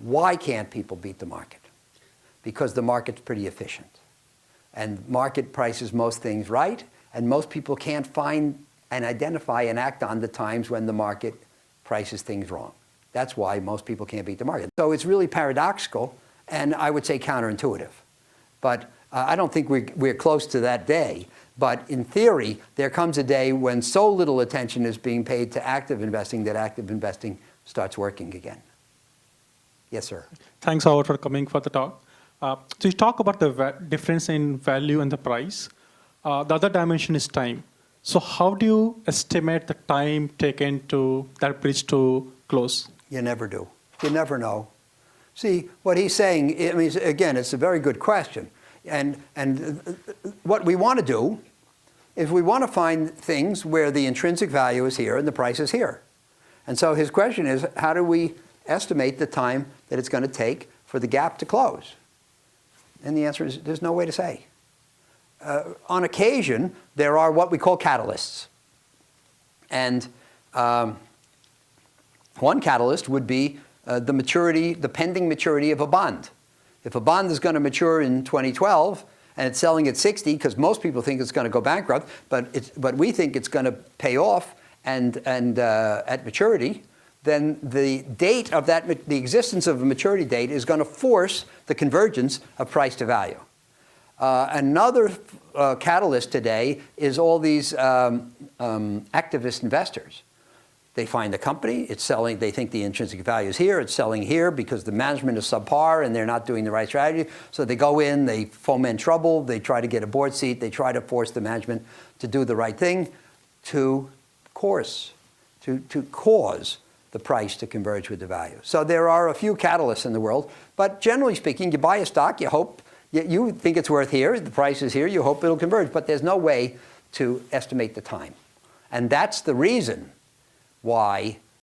Why can't people beat the market? Because the market's pretty efficient. And market prices most things right, and most people can't find and identify and act on the times when the market prices things wrong. That's why most people can't beat the market. So it's really paradoxical, and I would say counterintuitive. But I don't think we're close to that day. But in theory, there comes a day when so little attention is being paid to active investing that active investing starts working again. Yes, sir. Thanks, Howard, for coming for the talk. So you talk about the difference in value and the price. The other dimension is time. So how do you estimate the time taken to that bridge to close? You never do. You never know. See, what he's saying, I mean, again, it's a very good question. And what we want to do is we want to find things where the intrinsic value is here and the price is here. And so his question is, how do we estimate the time that it's going to take for the gap to close? And the answer is, there's no way to say. On occasion, there are what we call catalysts. And one catalyst would be the pending maturity of a bond. If a bond is going to mature in 2012 and it's selling at 60 because most people think it's going to go bankrupt, but we think it's going to pay off and at maturity, then the date of that, the existence of a maturity date is going to force the convergence of price to value. Another catalyst today is all these activist investors. They find the company, it's selling, they think the intrinsic value is here, it's selling here because the management is subpar and they're not doing the right strategy. So they go in, they foment trouble, they try to get a board seat, they try to force the management to do the right thing to cause the price to converge with the value. So there are a few catalysts in the world, but generally speaking, you buy a stock, you hope, you think it's worth here, the price is here, you hope it'll converge, but there's no way to estimate the time. And that's the reason why